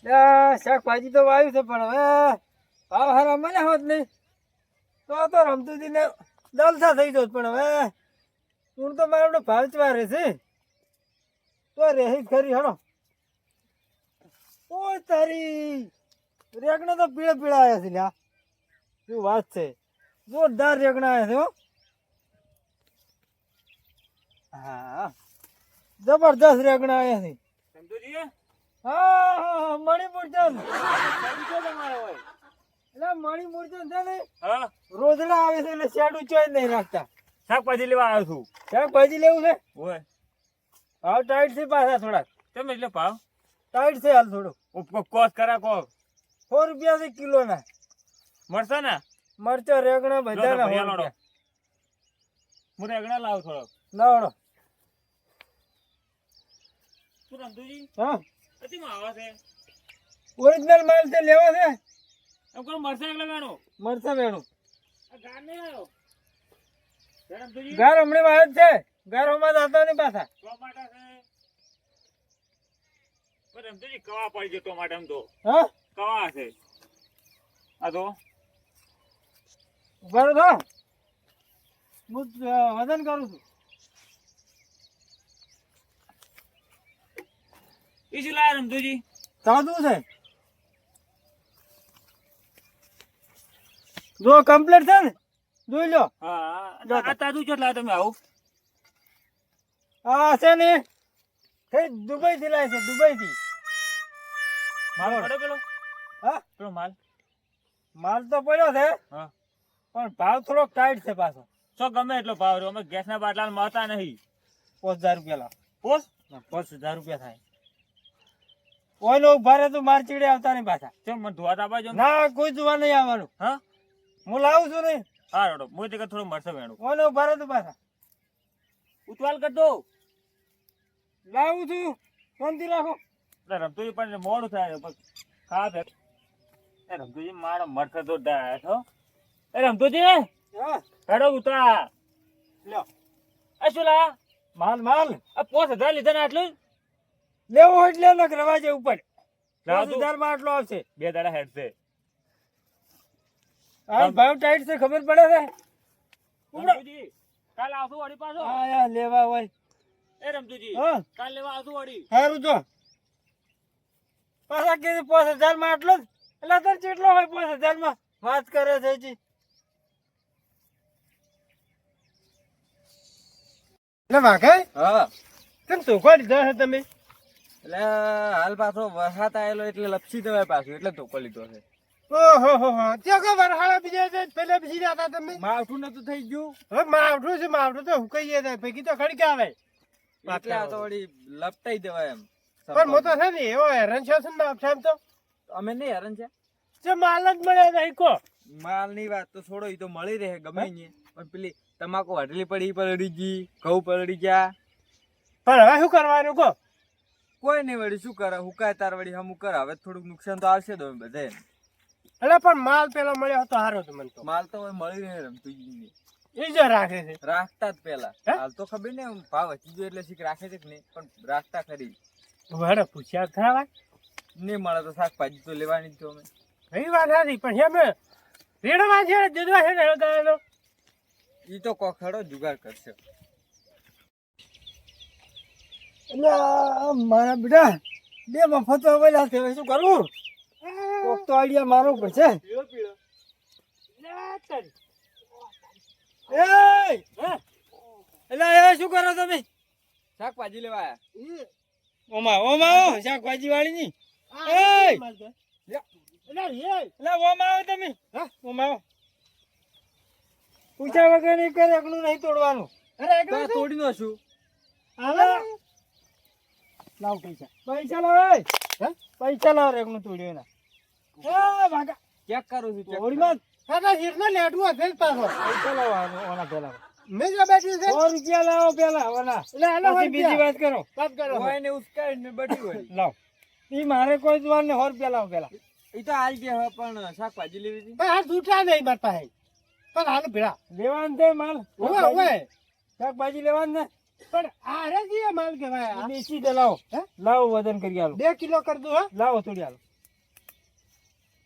શાકભાજી તો વાવ્યું છે પણ હવે ભાવ હારા મને હોત નહીં તો રમતું ને દલસા થઈ જોત પણ હવે હું તો મારે આપણે ભાવ ચવા રહેશે તો રહે ખરી હણો ઓ તારી રેગણા તો પીળા પીળા આવ્યા છે લ્યા શું વાત છે જોરદાર રેગણા આવ્યા છે હો હા જબરદસ્ત રેગણા આવ્યા છે સમજુજી હા મણિપુર ચંદ તમારે હોય એટલે મણિપુર ચંદ છે ને હા રોજડા આવે છે એટલે શેડું ચોઈ નહીં રાખતા શાકભાજી લેવા આવ્યો છું શાકભાજી લેવું છે ઓય ભાવ ટાઈટ છે પાછા થોડાક તમે એટલે ભાવ ટાઈટ છે હાલ થોડું કોસ કરા કો 100 રૂપિયા છે કિલો ના મળશે ને મરચા રેગણા બધા ના હું રેગણા લાવ થોડો લાવડો શું રમતુજી હા અતિમાં આવા છે ઓરિજિનલ માલ છે લેવો છે એમ કરો મરસા એક લગાડો મરચા વેણું આ ગાર નહીં આવ્યો રમતુજી ગાર હમણાં વાત છે ગારોમાં જતા નહીં પાછા ટમાટા છે પણ રમતુજી કવા પડી ગયો ટમાટા તો હા કવા છે આ તો ઉભા રહો હું વજન કરું છું ઈ શું લાયા રમતુજી સાદું છે જો કમ્પ્લીટ છે ને જોઈ લો હા આ તાજું કેટલા તમે આવું આ છે ને દુબઈ થી લાવે છે દુબઈ થી માલ પડ્યો પેલો હા પેલો માલ માલ તો પડ્યો છે હા પણ ભાવ થોડોક ટાઈટ છે પાછો શું ગમે એટલો ભાવ રહ્યો અમે ગેસના બાટલા મળતા નહીં 5000 રૂપિયા લાવ પોસ 5000 રૂપિયા થાય ઓઈલો ઉભા રહે તો માર ચીડે આવતા નહીં પાછા ચમ મને ધોવા તાપા જો ના કોઈ જોવા નહીં આવવાનું હા હું લાવું છું ને હા રોડો મોય તે થોડો મળશે વેણું ઓઈલો ઉભા રહે તો પાછા ઉતવાલ કર દો લાવું છું શાંતિ રાખો એટલે રમતુજી પણ મોડું થાય ખા ફેક એ રમતુજી મારો મળશે તો ડાય છો એ રમતુજી હા હેડો ઉતરા લ્યો એ શું લા માલ માલ આ 5000 લીધા ને આટલું લેવો હોય એટલે લગ રવાજે ઉપર લાવ તું. 5000 માં આટલો આવશે 2 દાડા હેડ છે આ ભાવ ટાઈટ છે ખબર પડે છે રમતુજી કાલ આવશું વળી પાછો હા યાર લેવા હોય એ રમતુજી હા કાલ લેવા આવશું વળી સારું જો પાછા કે 5000 માં આટલો જ એટલે તો કેટલો હોય 5000 માં વાત કરે છે જી એટલે વાગે હા કેમ ધોકો લીધો છે તમે એટલે હાલ પાછો વરસાદ આવેલો એટલે લપસી દેવાય પાછું એટલે ધોકો લીધો છે ઓહો હો હો ત્યાં કો વરહાળા બીજા છે પહેલા બીજી જતા તમે માવઠું નતું થઈ ગયું હવે માવઠું છે માવઠું તો હુકાઈ જાય પૈકી તો ખડી કે આવે એટલે આ તો વળી લપટાઈ દેવાય એમ પણ મો તો છે ને એવો હેરાન છે ને આપશામ તો અમે નહીં હેરાન છે જે માલ જ મળે નહીં કો માલ ની વાત તો છોડો ઈ તો મળી રહે ગમે નહીં પણ પેલી તમાકુ હટલી પડી પલળી ગઈ ઘઉં પલળી ગયા પણ હવે શું કરવાનું કો કોઈ નહીં વળી શું કરે હુકાય તાર વળી હમું કરે હવે થોડુંક નુકસાન તો આવશે તો બધે એટલે પણ માલ પેલો મળ્યો હતો સારો તો મને તો માલ તો હવે મળી રહે રમતું એ જ રાખે છે રાખતા જ પેલા હે? હાલ તો ખબર ને ભાવ વધી ગયો એટલે શીખ રાખે છે કે નહીં પણ રાખતા ખરી વડે પૂછ્યા થવા નહીં મળે તો શાકભાજી તો લેવાની જ છો અમે એ વાત હતી પણ એમ રેડવા છે દૂધવા છે ને તો ઈ તો કોખડો જુગાર કરશે એટલે મારા બેટા બે મફતો આવેલા છે હવે શું કરવું કોક તો આઈડિયા મારો પડશે એટલે હવે શું કરો તમે શાકભાજી લેવા આયા ઓમા ઓમા શાકભાજી વાળી ની એટલે ઓમા આવો તમે ઓમા આવો પૂછ્યા વગર નહીં કરે એકલું નહીં તોડવાનું તો તોડી નો છું લાવ પૈસા પૈસા લાવ પૈસા લાવ એકનું તોડ્યું એના ભાગા ચેક કરું છું ચેક ઓડીમાં કાકા જેટલો લેટવું હશે પાછો પૈસા લાવો ઓના પેલા મેં જો બેઠી છે 100 રૂપિયા લાવો પેલા ઓના એટલે આનો પછી બીજી વાત કરો હોય ને ઉસ્કાઈ ને બટી હોય લાવ ઈ મારે કોઈ જ વાર ને 100 રૂપિયા લાવો પેલા ઈ તો હાલ કે હવે પણ શાકભાજી લેવી હતી પણ આ જૂઠા નહીં માર પાસે પણ હાલ ભેળા લેવાનું છે માલ ઓવે શાકભાજી લેવાનું ને પણ આ રે જે માલ કહેવાય આ. દેશી તો લાવો હે? લાવો વજન કરી આલો 2 કિલો કર દો હા. લાવો થોડી આલો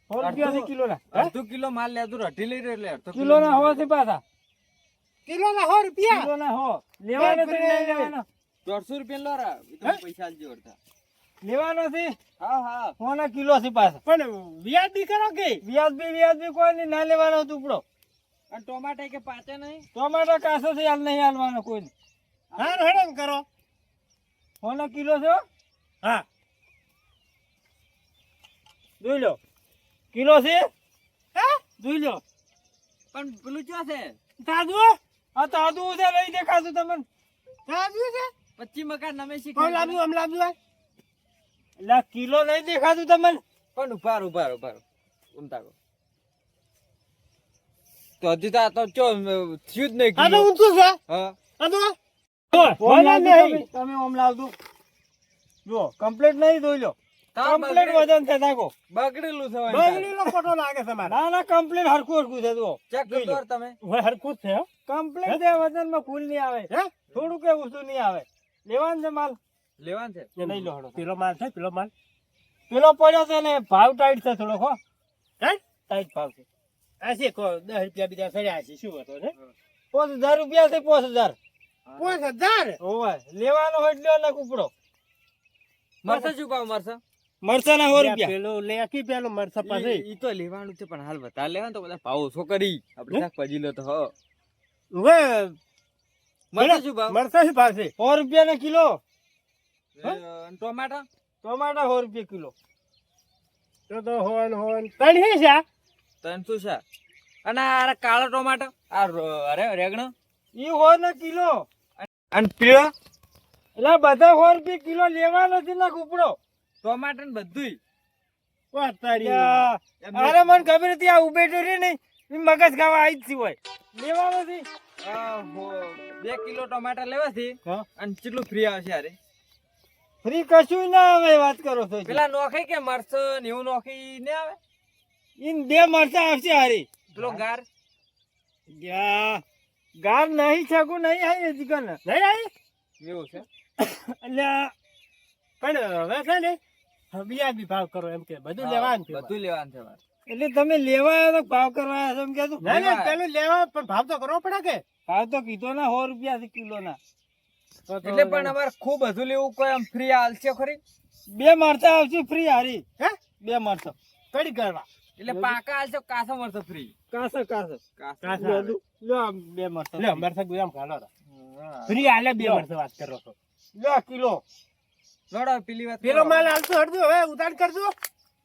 100 રૂપિયાથી કિલો ના અડધો કિલો માલ લે તું અઢી લઈ રહ્યો એટલે અડધો કિલો ના હો છે પાછા કિલો ના 100 રૂપિયા. કિલો ના હો લેવાનો છે નહીં લેવાનો 150 રૂપિયા લો રા હે? તમે પૈસા આલજો અડધા લેવાનો છે હા હા હોના કિલો છે પાછા પણ વ્યાજબી કરો કે વ્યાજબી કોઈ નહીં ના લેવાનો ટુકડો અને ટોમાટા કે પાચે નહીં ટોમેટો કાસો છે હાલ નહીં હાલવાનો કોઈ હાર હેડન કરો. હોના કિલો છે હો? હા જોઈ લો કિલો છે હા જોઈ લો પણ પેલું ક્યાં છે તાજુ આ તો આદુ છે નહીં દેખાતું તમને તાજુ છે. 25 મકાન નમે કોણ શીખી લાવ્યું આમ લાવ્યું એટલે કિલો નહીં દેખાતું તમને પણ ઉભા ઉમતા તો હજી તો આ તો ચો થયું જ નહીં આ તો કિલો. ઊંચું છે. હા આ તો ઓમ હોના લાવજો નહીં. તમે ઓમ લાવજો જો કમ્પ્લીટ નહીં જોઈ લો તાર કમ્પ્લીટ વજન છે તાકો બગડેલું છે બગડીનો ફોટો લાગે છે મારે. ના કમ્પ્લીટ હરખું છે જુઓ ચેક જોઈ કરતો લો. યાર તમે હવે હરખું જ છે હો. કમ્પ્લીટ છે વજનમાં ફૂલ નહીં આવે હે થોડું કે ઊંચું નહીં આવે લેવાનું છે માલ લેવાનું છે એ નહીં લો હળો. પેલો માલ છે પેલો માલ પેલો પડ્યો છે ને ભાવ ટાઈટ છે થોડોક હો હે ટાઈટ ભાવ છે આ છે કો 10 રૂપિયા બીજા સડ્યા છે શું હતો છે 5000 રૂપિયા છે 5000 5000 ઓય લેવાનો હોય એટલે ના કુપડો મરસા શું ભાવ મરસા મરચાના 100 રૂપિયા પેલો લેકી પેલો મરસા પાસે ઈ તો લેવાનું છે પણ હાલ વધારે લેવાનું તો બધા ભાવ ઓછો કરી આપણે શાકભાજી લો તો હ હવે મરસા શું ભાવ મરસા શું ભાવ છે 100 રૂપિયા કિલો અને ટોમાટા ટમાટા 100 રૂપિયા કિલો તો હોન તણ હે છે 300 છે અને આ કાળા ટોમાટા આ અરે રેગણો ઈ 100 ના કિલો અને પીળા એટલે બધા 100 રૂપિયા કિલો લેવાનો છે ના કુપડો ટોમાટા ને બધુંય વાતાડી અરે મને ખબર હતી આ ઉભે તો રે નહીં ઈ મગજ ખાવા આવી જ છે હોય લેવાનો છે 2 કિલો ટોમાટા લેવા છે હા અને કેટલું ફ્રી આવશે અરે ફ્રી કશું ના આવે વાત કરો છો પેલા નોખે કે મરસો ને એવું નોખી ને આવે ઈન બે મરચા આવશે હારી પેલો ગાર યા ગાર નહીં શકું નહીં આવી હજી કને નહીં આવી એવું છે એટલે પણ હવે છે ને વ્યાજબી ભાવ કરો એમ કે બધું લેવાનું છે બધું લેવાનું છે મારે. એટલે તમે લેવા આવ્યા તો ભાવ કરવા આવ્યા છો એમ કહેતું ના ના પેલું લેવા પણ ભાવ તો કરવો પડે કે ભાવ તો કીધો ના 100 રૂપિયા થી કિલો ના એટલે પણ અમારે ખૂબ બધું લેવું કોઈ આમ ફ્રી હાલશે ખરી બે મરચા આવશે ફ્રી હારી હે બે મરચા કડી કરવા એટલે પાકા હાલશે કાસો મરસો ફ્રી કાસો કાસો કાસા. લો આ બે મરચા લે મરસા ગુજામ ખાલો ફ્રી આલે બે મરસા વાત કરો છો લો કિલો લોડો પેલી વાત પેલો કરો. માલ હાલતો હડજો હવે ઉતાર કરજો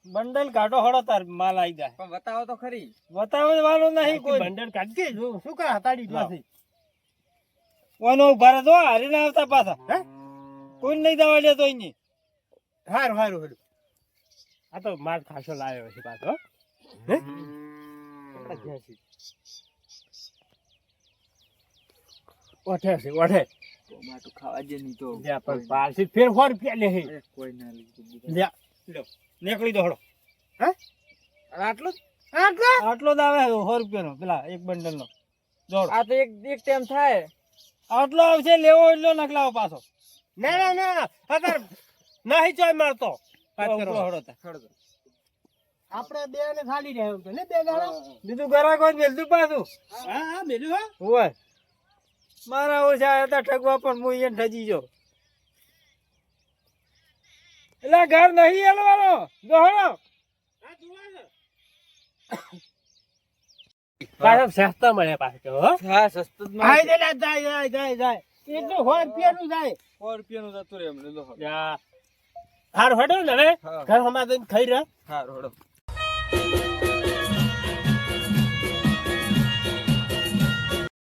બંડલ કાઢો હળો તાર માલ આવી જાય પણ બતાવો તો ખરી બતાવે વાળો નહીં કોઈ બંડર કાઢજે જો શું કરે હતાડી લાવ. જોશે ઓનો ઉભા રહો હારી ના આવતા પાછા હે કોઈ નહીં દવા લેતો અહીં હારું હારું હારું આ તો માલ ખાસો લાવ્યો છે પાછો હે ઓઠે છે ઓઠે ટોમાટો ખાવા જે નહીં તો લ્યા પણ પાછી ફેર 100 રૂપિયા લે છે એ કોઈ ના લીધું. લ્યા લો નીકળી દો હળો હે અને આટલું જ? આટલો જ આવે 100 રૂપિયાનો પેલા એક બંડલ નો જોડ આ તો એક ટાઈમ થાય આટલો આવશે લેવો એટલો નકલાવો પાછો ના ના ના અગર નહીં ચોય મારતો વાત ઉપરો કરો હળો તાર. ખડતો. આપણે બે ને ખાલી રહ્યો તો ને બે ગાળા બીજું ઘરાક હોય મેલતું પાછું હા હા મેલ્યું હા હોય મારા ઓછા હતા ઠગવા પણ હું અહીંયા ઠજી જો એટલે ઘર નહીં હલવાનો દોહડો પાછા સસ્તા મળે પાછો હો હા સસ્તું જ આઈ મળે. દે જાય એટલું 100 રૂપિયાનું જાય 100 રૂપિયાનું જતું રહે અમને લો. હારું હડો ને હવે હા. ઘર હમણાં ખાઈ રહ્યા હારું, હળો.